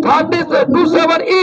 27E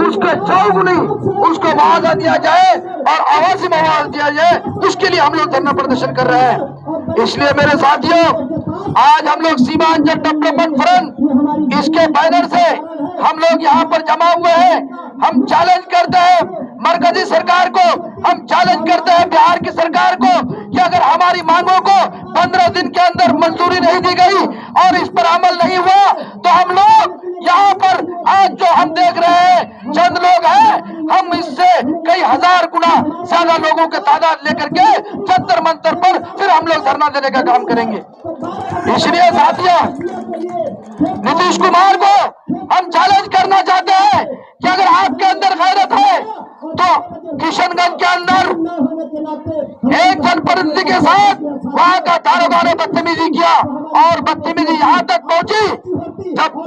اس کے چوگنی اس کو معاوضہ دیا جائے اور آواز معاوضہ دیا جائے، اس کے لیے ہم لوگ دھرنا پردرشن کر رہے ہیں۔ اس لیے میرے ساتھیوں، آج ہم لوگ سیمانچل ڈیولپمنٹ فرنٹ اس کے بینر سے ہم لوگ یہاں پر جمع ہوئے ہیں۔ ہم چیلنج کرتے ہیں مرکزی سرکار کو، ہم چیلنج کرتے ہیں بہار کی سرکار کو کہ اگر ہماری مانگوں کو 15 دن کے اندر منظوری نہیں دی گئی اور اس پر عمل نہیں ہوا تو ہم لوگ یہاں پر آج جو ہم دیکھ رہے ہیں چند لوگ ہیں، ہم اس سے کئی ہزار گنا زیادہ لوگوں کے تعداد لے کر کے جنتر منتر پر پھر ہم لوگ دھرنا دینے کا کام کریں گے۔ اس لیے ساتھیوں، نتیش کمار کو ہم چیلنج کرنا چاہتے ہیں کہ اگر آپ کے اندر غیرت ہے تو کشن گنج کے اندر ایک جن پرندی کے ساتھ وہاں کا داروگا نے بدتمیزی کیا اور بدتمیزی یہاں تک پہنچی جب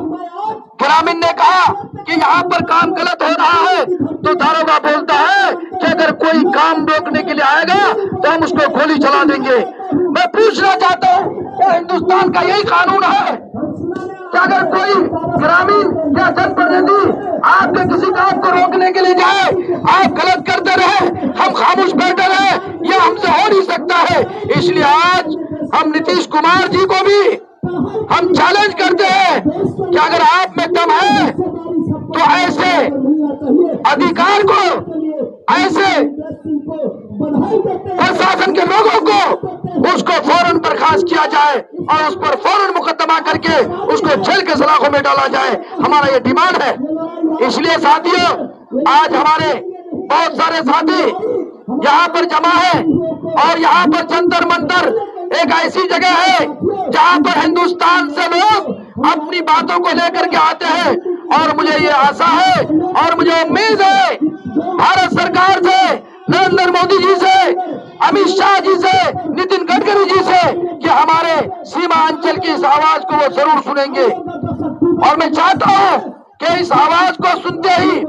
گرامین نے کہا کہ یہاں پر کام غلط ہو رہا ہے تو داروگا بولتا ہے کہ اگر کوئی کام روکنے کے لیے آئے گا تو ہم اس کو گولی چلا دیں گے۔ میں پوچھنا چاہتا ہوں کہ ہندوستان کا یہی قانون ہے کہ اگر کوئی گرامین یا جن پرندی آپ کے کسی کام کو روکنے کے لیے جائے، آپ غلط کرتے رہے، ہم خاموش بیٹھے رہے، یہ ہم سے ہو نہیں سکتا ہے۔ اس لیے آج ہم نتیش کمار جی کو بھی ہم چیلنج کرتے ہیں کہ اگر آپ میں دم ہے تو ایسے ادھیکار کو، ایسے پرشاسن کے لوگوں کو اس کو فوراً برخاست کیا جائے اور اس پر فوراً مقدمہ کر کے اس کو جیل کے سلاخوں میں ڈالا جائے، ہمارا یہ ڈیمانڈ ہے۔ اس لیے ساتھیوں، آج ہمارے بہت سارے ساتھی یہاں پر جمع ہیں اور یہاں پر جنتر منتر ایک ایسی جگہ ہے جہاں پر ہندوستان سے لوگ اپنی باتوں کو لے کر کے آتے ہیں، اور مجھے یہ آسا ہے اور مجھے امید ہے بھارت سرکار سے، نریندر مودی جی سے، امت شاہ جی سے، نتن گڈکری جی سے کہ ہمارے سیمانچل کی اس آواز کو وہ ضرور سنیں گے، اور میں چاہتا ہوں کہ اس آواز کو سنتے ہی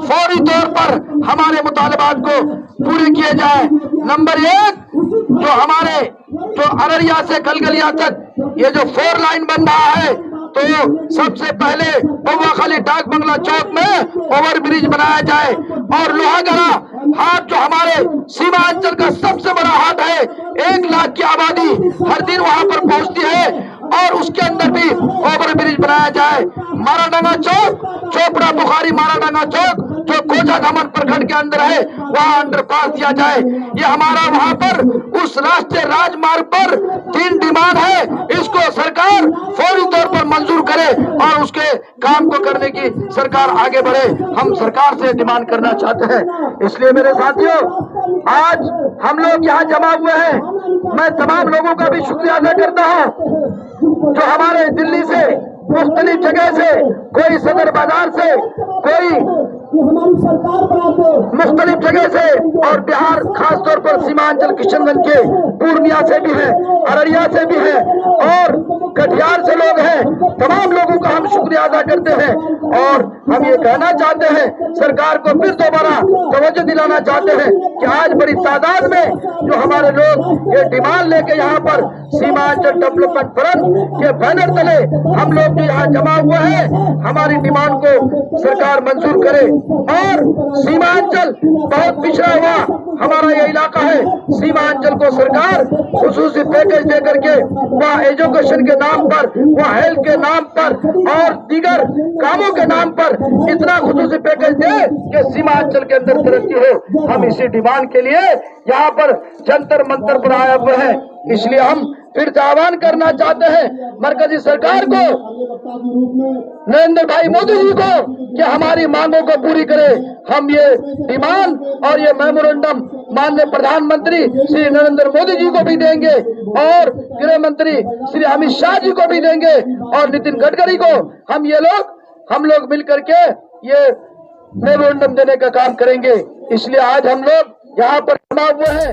فوری طور پر ہمارے مطالبات کو پورے کیے جائیں۔ نمبر 1، جو ہمارے ارریا سے گلگلیا تک یہ جو 4 لائن بن رہا ہے تو سب سے پہلے بوا خالی ڈاک بنگلہ چوک میں اوور برج بنایا جائے، اور لوہا گڑا ہاٹ جو ہمارے سیمانچل کا سب سے بڑا ہاٹ ہے، 1 لاکھ کی آبادی ہر دن وہاں پر پہنچتی ہے، اور اس کے اندر بھی اوور برج بنایا جائے۔ ماراڈنگا چوک، چوپڑا بخاری ماراڈنگا چوک جو کوچا دمن پرکھنڈ کے اندر ہے، وہاں انڈر پاس دیا جائے۔ یہ ہمارا وہاں پر اس راشٹریہ راج مارگ پر 3 ڈیمانڈ ہے، اس کو سرکار فوری طور پر منظور کرے اور اس کے کام کو کرنے کی سرکار آگے بڑھے، ہم سرکار سے ڈیمانڈ کرنا چاہتے ہیں۔ اس لیے میرے ساتھیوں، آج ہم لوگ یہاں جمع ہوئے ہیں، میں تمام لوگوں کا بھی شکریہ ادا کرتا ہوں جو ہمارے دلی سے، مختلف جگہ سے، کوئی صدر بازار سے، کوئی مختلف جگہ سے، اور بہار خاص طور پر سیمانچل کشن گنج کے پورنیا سے بھی ہیں، ارریا سے بھی ہیں، اور کٹیہار سے لوگ ہیں۔ تمام لوگوں کا ہم شکریہ ادا کرتے ہیں، اور ہم یہ کہنا چاہتے ہیں سرکار کو پھر دوبارہ توجہ دلانا چاہتے ہیں کہ آج بڑی تعداد میں جو ہمارے لوگ یہ ڈیمانڈ لے کے یہاں پر سیمانچل ڈیولپمنٹ فرنٹ کے بینر تلے ہم لوگ جو یہاں جمع ہوئے ہیں، ہماری ڈیمانڈ کو سرکار منظور کرے، اور سیمانچل بہت پچھڑا ہوا ہمارا یہ علاقہ ہے، سیمانچل کو سرکار خصوصی پیکج دے کر کے وہاں ایجوکیشن کے نام پر، وہاں ہیلتھ کے نام پر اور دیگر کاموں کے نام پر اتنا خصوصی پیکج دے کہ سیمانچل کے اندر ترقی ہو۔ ہم اسی ڈیمانڈ کے لیے یہاں پر جنتر منتر پر آئے ہوئے ہیں۔ اس لیے ہم پھر سے آہوان کرنا چاہتے ہیں مرکزی سرکار کو، نریندر بھائی مودی جی کو، کہ ہماری مانگوں کو پوری کرے۔ ہم یہ ڈیمانڈ اور یہ میمورنڈم ماننیہ پردھان منتری شری نریندر مودی جی کو بھی دیں گے، اور گرہ منتری شری امت شاہ جی کو بھی دیں گے، اور نتن گڈکری کو۔ ہم لوگ مل کر کے یہ میمورنڈم دینے کا کام کریں گے۔ اس لیے آج ہم لوگ یہاں پر جمع ہوئے ہیں۔